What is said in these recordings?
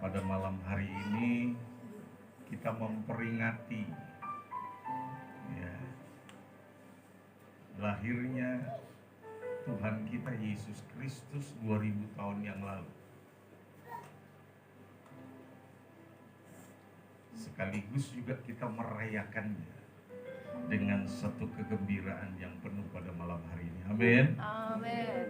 pada malam hari ini kita memperingati ya, lahirnya Tuhan kita Yesus Kristus 2000 tahun yang lalu. Sekaligus juga kita merayakannya dengan satu kegembiraan yang penuh pada malam hari ini. Amin. Amin.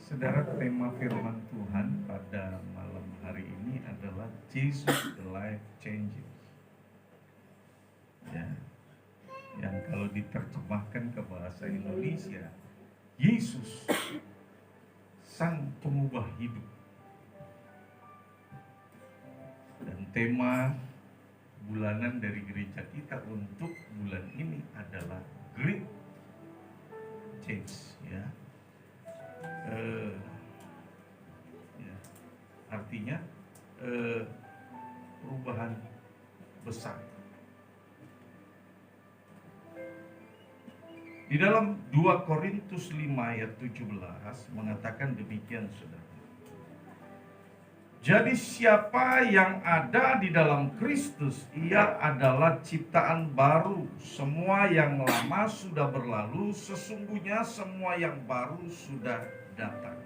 Saudara, tema firman Tuhan pada malam hari ini adalah Jesus the life changer. Ya, yang kalau diterjemahkan ke bahasa Indonesia, Yesus sang pengubah hidup. Dan tema bulanan dari gereja kita untuk bulan ini adalah Great Change, ya. Artinya perubahan besar. Di dalam 2 Korintus 5 ayat 17 mengatakan demikian, saudara. Jadi siapa yang ada di dalam Kristus, ia adalah ciptaan baru. Semua yang lama sudah berlalu, sesungguhnya semua yang baru sudah datang.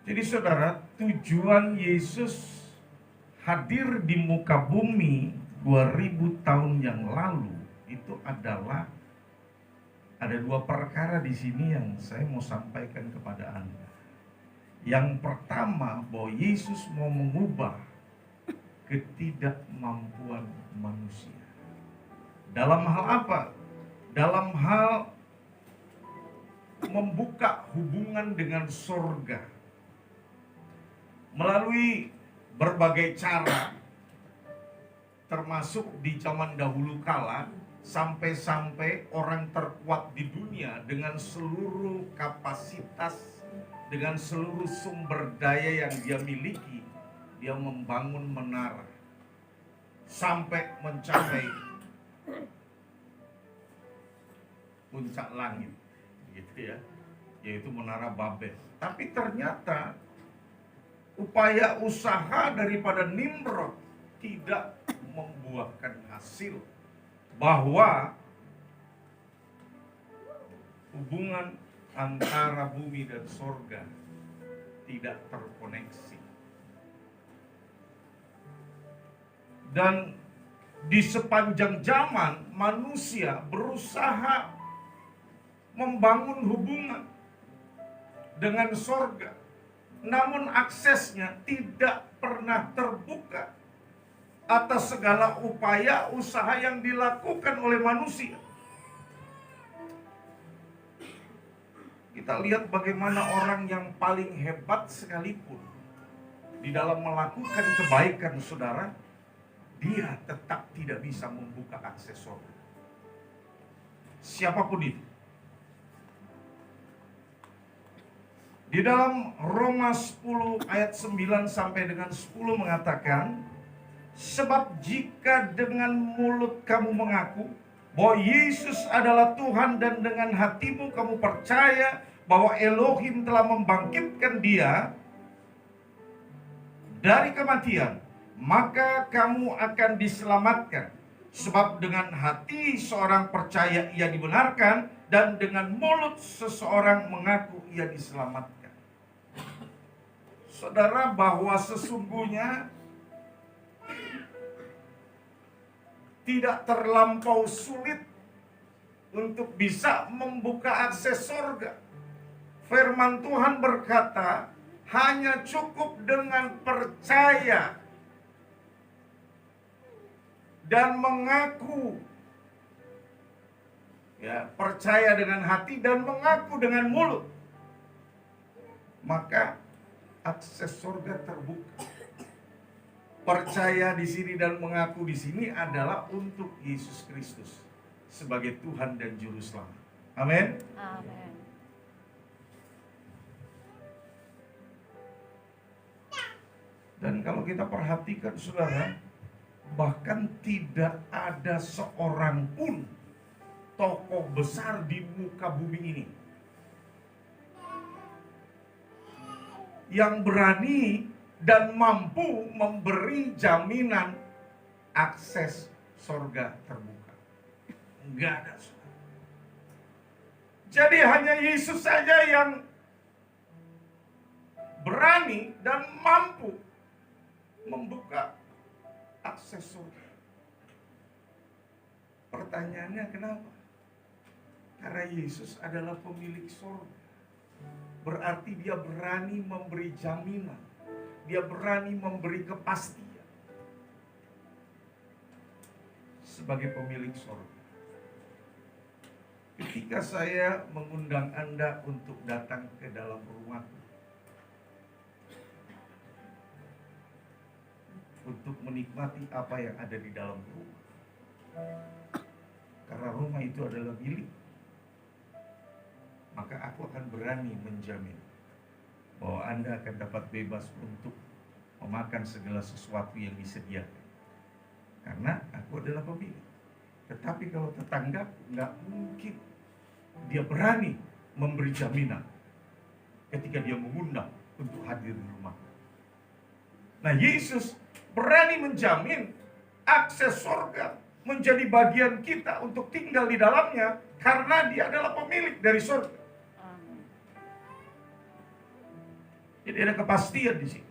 Jadi saudara, tujuan Yesus hadir di muka bumi 2000 tahun yang lalu itu adalah ada 2 perkara di sini yang saya mau sampaikan kepada Anda. Yang pertama, bahwa Yesus mau mengubah ketidakmampuan manusia. Dalam hal apa? Dalam hal membuka hubungan dengan surga. Melalui berbagai cara, termasuk di zaman dahulu kala, sampai-sampai orang terkuat di dunia dengan seluruh kapasitas, dengan seluruh sumber daya yang dia miliki, dia membangun menara sampai mencapai puncak langit, gitu ya, yaitu menara Babel. Tapi ternyata upaya usaha daripada Nimrod tidak membuahkan hasil, bahwa hubungan antara bumi dan sorga tidak terkoneksi. Dan di sepanjang zaman manusia berusaha membangun hubungan dengan sorga, namun aksesnya tidak pernah terbuka atas segala upaya usaha yang dilakukan oleh manusia. Kita lihat bagaimana orang yang paling hebat sekalipun di dalam melakukan kebaikan, saudara, dia tetap tidak bisa membuka akses surga. Siapapun itu. Di dalam Roma 10 ayat 9 sampai dengan 10 mengatakan, sebab jika dengan mulut kamu mengaku bahwa Yesus adalah Tuhan dan dengan hatimu kamu percaya bahwa Elohim telah membangkitkan dia dari kematian, maka kamu akan diselamatkan. Sebab dengan hati seorang percaya ia dibenarkan, dan dengan mulut seseorang mengaku ia diselamatkan. Saudara, bahwa sesungguhnya tidak terlampau sulit untuk bisa membuka akses surga. Firman Tuhan berkata, hanya cukup dengan percaya dan mengaku. Ya, percaya dengan hati dan mengaku dengan mulut, maka akses surga terbuka. Percaya di sini dan mengaku di sini adalah untuk Yesus Kristus sebagai Tuhan dan Juru Selamat. Amin. Amin. Dan kalau kita perhatikan, saudara, bahkan tidak ada seorang pun tokoh besar di muka bumi ini yang berani dan mampu memberi jaminan akses sorga terbuka. Enggak ada. Jadi hanya Yesus saja yang berani dan mampu membuka akses surga. Pertanyaannya kenapa? Karena Yesus adalah pemilik surga. Berarti dia berani memberi jaminan. Dia berani memberi kepastian. Sebagai pemilik surga. Ketika saya mengundang Anda untuk datang ke dalam rumahku, untuk menikmati apa yang ada di dalam rumah. Karena rumah itu adalah milik, maka aku akan berani menjamin bahwa Anda akan dapat bebas untuk memakan segala sesuatu yang disediakan. Karena aku adalah pemilik. Tetapi kalau tetangga, nggak mungkin dia berani memberi jaminan ketika dia mengundang untuk hadir di rumah. Nah, Yesus berani menjamin akses surga menjadi bagian kita untuk tinggal di dalamnya karena dia adalah pemilik dari surga. Jadi ada kepastian di sini.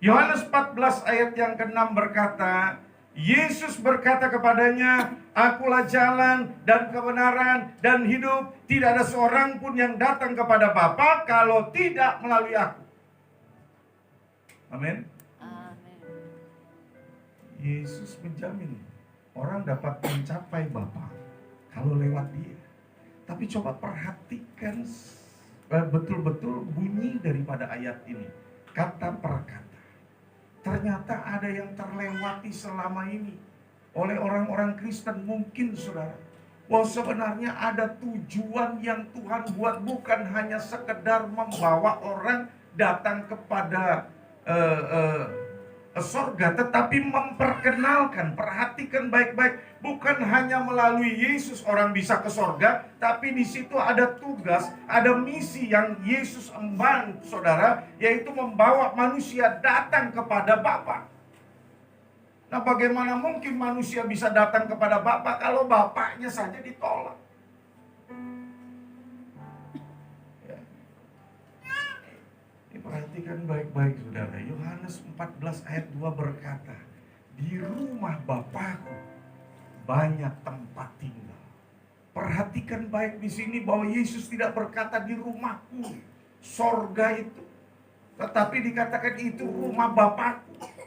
Yohanes 14 ayat yang ke-6 berkata, Yesus berkata kepadanya, Akulah jalan dan kebenaran dan hidup. Tidak ada seorang pun yang datang kepada Bapa kalau tidak melalui aku. Amin. Yesus menjamin orang dapat mencapai Bapa kalau lewat dia. Tapi coba perhatikan betul-betul bunyi daripada ayat ini. Kata per kata. Ternyata ada yang terlewati selama ini oleh orang-orang Kristen mungkin, saudara. Bahwa sebenarnya ada tujuan yang Tuhan buat, bukan hanya sekedar membawa orang datang kepada sorga, tetapi memperkenalkan. Perhatikan baik-baik, bukan hanya melalui Yesus orang bisa ke sorga, tapi di situ ada tugas, ada misi yang Yesus emban, saudara, yaitu membawa manusia datang kepada Bapa. Nah, bagaimana mungkin manusia bisa datang kepada Bapa kalau Bapaknya saja ditolak? Perhatikan baik-baik, saudara. Yohanes 14 ayat 2 berkata, di rumah Bapakku banyak tempat tinggal. Perhatikan baik di sini bahwa Yesus tidak berkata di rumahku, sorga itu. Tetapi dikatakan itu rumah Bapakku.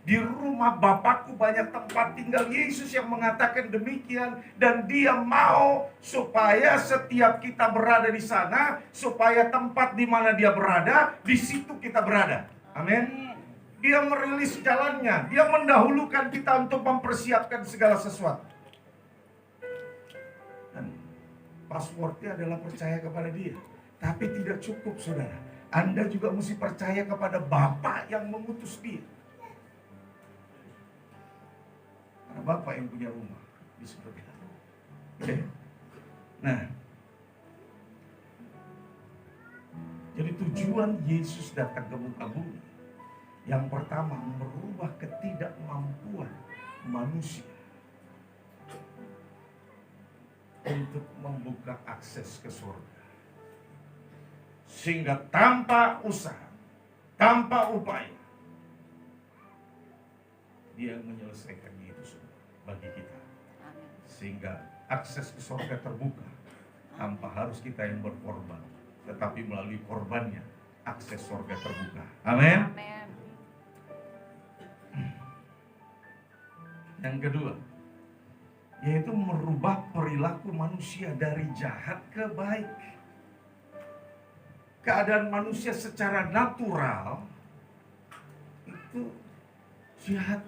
Di rumah Bapakku banyak tempat tinggal. Yesus yang mengatakan demikian. Dan dia mau supaya setiap kita berada di sana, supaya tempat di mana dia berada, di situ kita berada. Amin. Dia merilis jalannya. Dia mendahulukan kita untuk mempersiapkan segala sesuatu. Dan passwordnya adalah percaya kepada dia. Tapi tidak cukup, saudara. Anda juga mesti percaya kepada Bapa yang mengutus dia. Bapak yang punya rumah di surga. Okay. Nah, jadi tujuan Yesus datang ke muka bumi, yang pertama merubah ketidakmampuan manusia untuk membuka akses ke surga, sehingga tanpa usaha, tanpa upaya, dia menyelesaikan itu semua bagi kita. Sehingga akses ke surga terbuka tanpa harus kita yang berkorban, tetapi melalui korbannya akses surga terbuka. Amin. Yang kedua, yaitu merubah perilaku manusia dari jahat ke baik. Keadaan manusia secara natural itu jahat.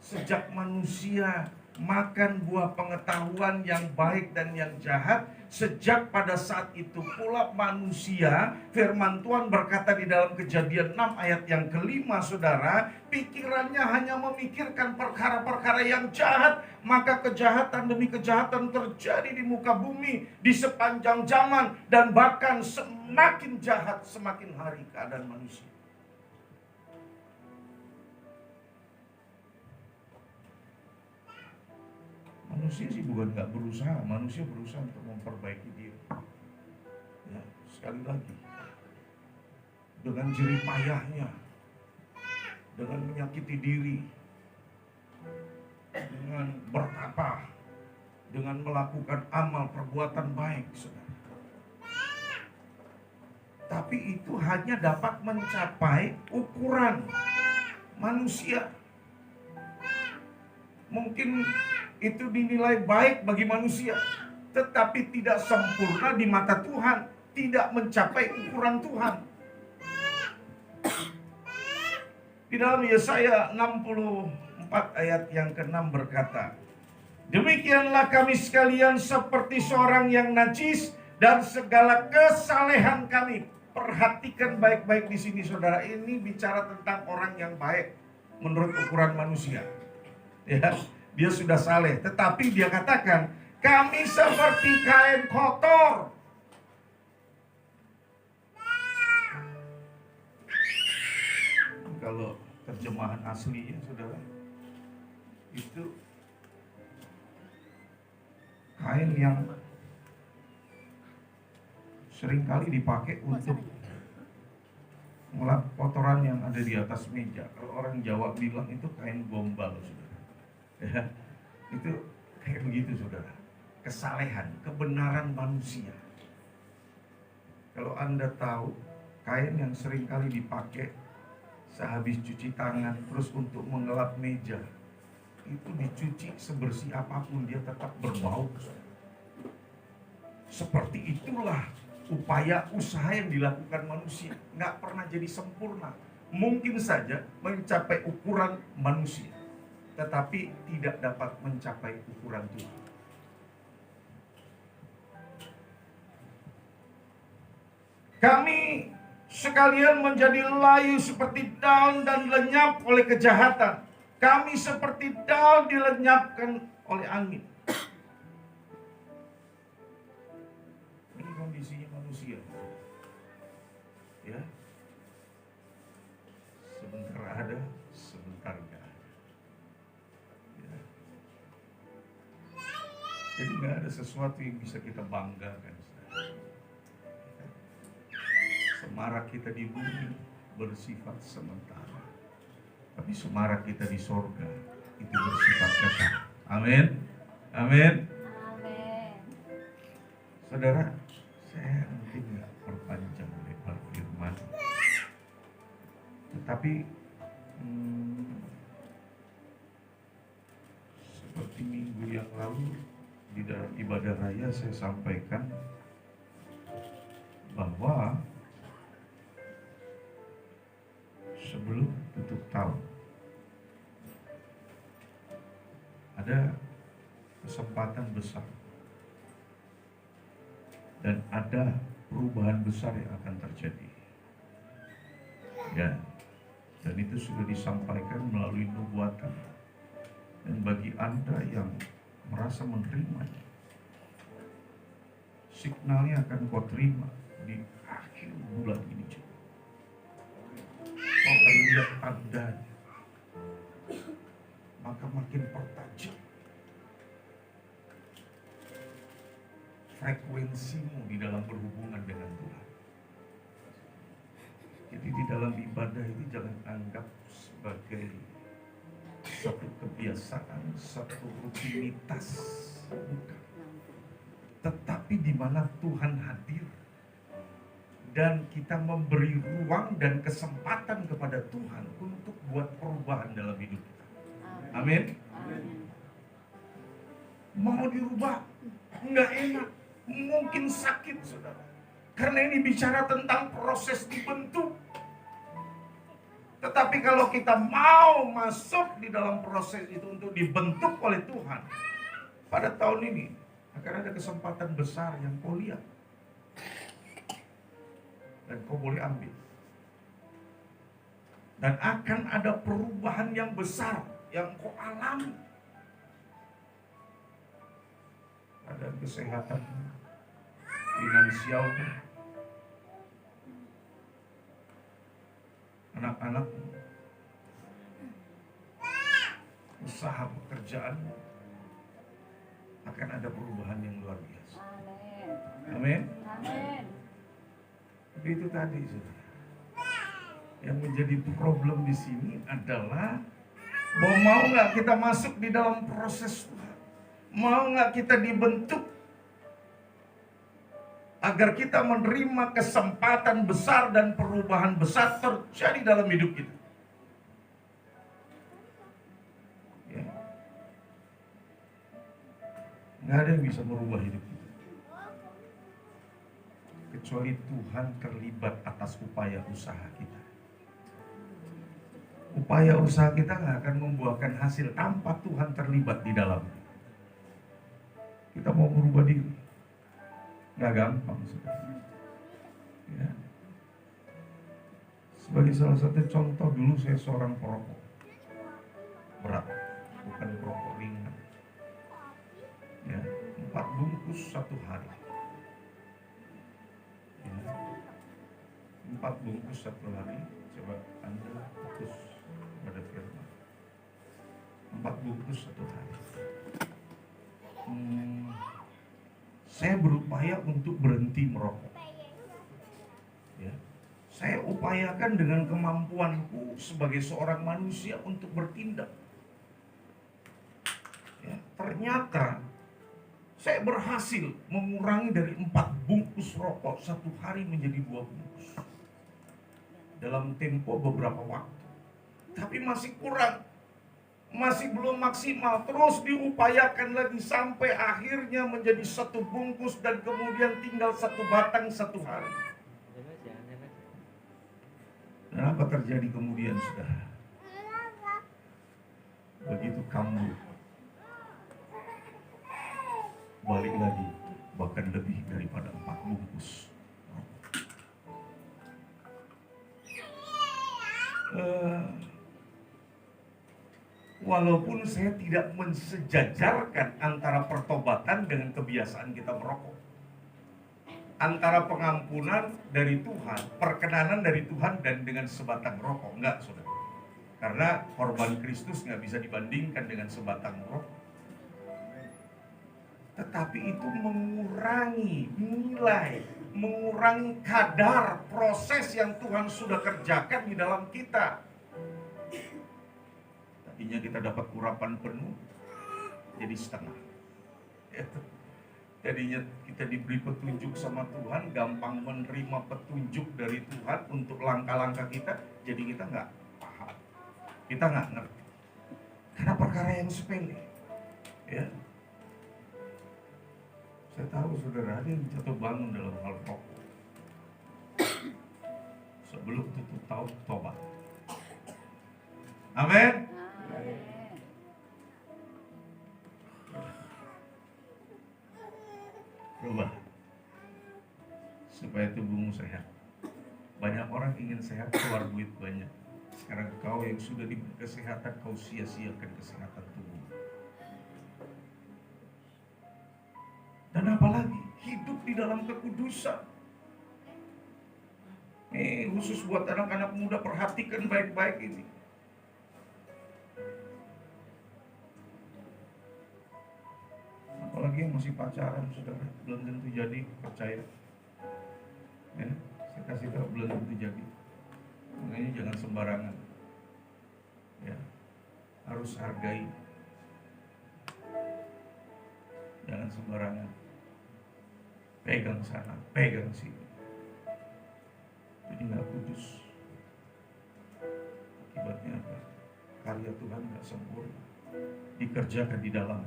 Sejak manusia makan buah pengetahuan yang baik dan yang jahat, sejak pada saat itu pula manusia, firman Tuhan berkata di dalam Kejadian 6 ayat yang ke-5, saudara, pikirannya hanya memikirkan perkara-perkara yang jahat, maka kejahatan demi kejahatan terjadi di muka bumi di sepanjang zaman, dan bahkan semakin jahat semakin hari keadaan manusia. Manusia sih bukan nggak berusaha, manusia berusaha untuk memperbaiki diri. Ya, sekali lagi, dengan jerih payahnya, dengan menyakiti diri, dengan bertapa, dengan melakukan amal perbuatan baik, saudara. Tapi itu hanya dapat mencapai ukuran manusia. Mungkin itu dinilai baik bagi manusia, tetapi tidak sempurna di mata Tuhan, tidak mencapai ukuran Tuhan. Di dalam Yesaya 64 ayat yang ke-6 berkata, demikianlah kami sekalian seperti seorang yang najis, dan segala kesalehan kami. Perhatikan baik-baik di sini, saudara. Ini bicara tentang orang yang baik menurut ukuran manusia. Ya, dia sudah saleh, tetapi dia katakan, kami seperti kain kotor. Kalau terjemahan aslinya, saudara, itu kain yang seringkali dipakai untuk melap kotoran yang ada di atas meja. Kalau orang Jawa bilang itu kain gombal, saudara. Ya, itu kayak begitu, saudara. Kesalehan, kebenaran manusia. Kalau Anda tahu, kain yang seringkali dipakai sehabis cuci tangan, terus untuk mengelap meja, itu dicuci sebersih apapun, dia tetap berbau. Seperti itulah upaya usaha yang dilakukan manusia. Nggak pernah jadi sempurna. Mungkin saja mencapai ukuran manusia, tetapi tidak dapat mencapai ukuran Tuhan. Kami sekalian menjadi layu seperti daun dan lenyap oleh kejahatan. Kami seperti daun dilenyapkan oleh angin. Ini kondisinya manusia. Ya. Sebentar ada, sebentar enggak ada. Ya. Jadi enggak ada sesuatu yang bisa kita banggakan. Semarak kita di bumi bersifat sementara, tapi semarak kita di sorga itu bersifat kekal. Amin. Amin. Amin. Saudara, saya mungkin nggak perpanjang lebar firman, tetapi seperti minggu yang lalu di dalam ibadah raya saya sampaikan bahwa sebelum tutup tahun ada kesempatan besar dan ada perubahan besar yang akan terjadi. Ya, dan itu sudah disampaikan melalui nubuatan. Dan bagi Anda yang merasa menerimanya, signalnya akan kau terima di akhir bulan ini juga. Kau akan lihat tandanya, maka makin pertajam frekuensimu di dalam berhubungan dengan Tuhan. Jadi di dalam ibadah itu jangan anggap sebagai satu kebiasaan, satu rutinitas, bukan. Tetapi di mana Tuhan hadir dan kita memberi ruang dan kesempatan kepada Tuhan untuk buat perubahan dalam hidup kita. Amin. Mau dirubah, nggak enak, mungkin sakit, saudara. Karena ini bicara tentang proses dibentuk. Tetapi kalau kita mau masuk di dalam proses itu untuk dibentuk oleh Tuhan, pada tahun ini akan ada kesempatan besar yang kau lihat. Dan kau boleh ambil. Dan akan ada perubahan yang besar yang kau alami. Ada kesehatan finansial, anak-anak, usaha pekerjaan, akan ada perubahan yang luar biasa. Amin. Amin. Tapi itu tadi, saudara. Yang menjadi problem di sini adalah bahwa mau nggak kita masuk di dalam proses Tuhan, mau nggak kita dibentuk agar kita menerima kesempatan besar dan perubahan besar terjadi dalam hidup kita. Ya. Nggak ada yang bisa merubah hidup kita kecuali Tuhan terlibat atas upaya usaha kita. Upaya usaha kita nggak akan membuahkan hasil tanpa Tuhan terlibat di dalamnya. Kita mau merubah diri, nggak gampang, saudara. Ya. Sebagai salah satu contoh, dulu saya seorang perokok berat, bukan perokok ringan. Ya, 4 bungkus satu hari. Ya. 4 bungkus satu hari. Coba Anda fokus pada firman. 4 bungkus satu hari. Saya berupaya untuk berhenti merokok. Ya. Saya upayakan dengan kemampuanku sebagai seorang manusia untuk bertindak. Ya. Ternyata saya berhasil mengurangi dari 4 bungkus rokok satu hari menjadi 2 bungkus dalam tempo beberapa waktu. Tapi masih kurang, masih belum maksimal. Terus diupayakan lagi sampai akhirnya menjadi 1 bungkus dan kemudian tinggal 1 batang satu hari. Dan apa terjadi kemudian, saudara? Begitu kambuh, balik lagi, bahkan lebih daripada 4 bungkus. Walaupun saya tidak mensejajarkan antara pertobatan dengan kebiasaan kita merokok, antara pengampunan dari Tuhan, perkenanan dari Tuhan dan dengan sebatang rokok, enggak, saudara. Karena korban Kristus nggak bisa dibandingkan dengan sebatang rokok. Tetapi itu mengurangi nilai, mengurangi kadar proses yang Tuhan sudah kerjakan di dalam kita. Tadinya kita dapat urapan penuh, jadi setengah. Jadinya kita diberi petunjuk sama Tuhan, gampang menerima petunjuk dari Tuhan untuk langkah-langkah kita, jadi kita nggak paham, kita nggak ngerti. Karena perkara yang sepele. Ya. Saya tahu saudara ada yang jatuh bangun dalam hal rokok. Sebelum tutup tahun tobat. Amin. Rubah supaya tubuhmu sehat. Banyak orang ingin sehat, keluar duit banyak. Sekarang kau yang sudah diberi kesehatan, kau sia-siakan kesehatan tubuh. Dan apalagi hidup di dalam kekudusan. Khusus buat anak-anak muda, perhatikan baik-baik ini. Apalagi yang masih pacaran, saudara, belum tentu jadi, percaya. Ya, saya kasih tahu belum tentu jadi. Makanya jangan sembarangan. Ya, harus hargai. Jangan sembarangan. Pegang sana, pegang sini. Jadi nggak kudus. Akibatnya apa? Karya Tuhan nggak sempurna. Dikerjakan di dalam.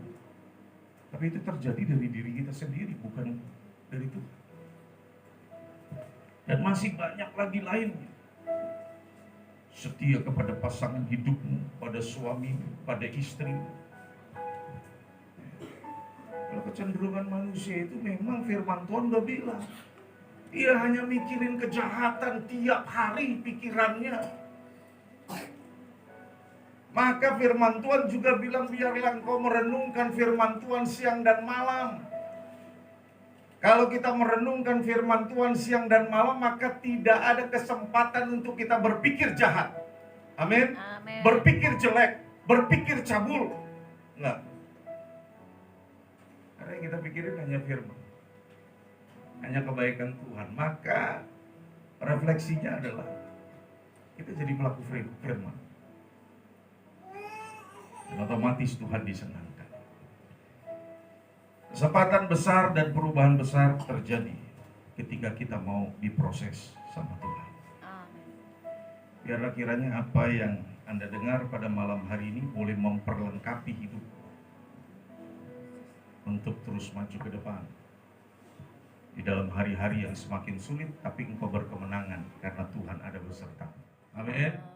Tapi itu terjadi dari diri kita sendiri, bukan dari Tuhan. Dan masih banyak lagi lainnya. Setia kepada pasangan hidupmu, pada suamimu, pada istrimu. Kalau kecenderungan manusia itu memang firman Tuhan udah bilang, dia hanya mikirin kejahatan tiap hari pikirannya. Maka firman Tuhan juga bilang, biarlah engkau merenungkan firman Tuhan siang dan malam. Kalau kita merenungkan firman Tuhan siang dan malam, maka tidak ada kesempatan untuk kita berpikir jahat. Amin. Berpikir jelek, berpikir cabul. Enggak. Karena yang kita pikirin hanya firman, hanya kebaikan Tuhan. Maka refleksinya adalah kita jadi pelaku firman, dan otomatis Tuhan disenangkan. Kesempatan besar dan perubahan besar terjadi ketika kita mau diproses sama Tuhan. Amin. Biarlah kiranya apa yang Anda dengar pada malam hari ini boleh memperlengkapi hidup untuk terus maju ke depan di dalam hari-hari yang semakin sulit, tapi engkau berkemenangan karena Tuhan ada beserta. Amin.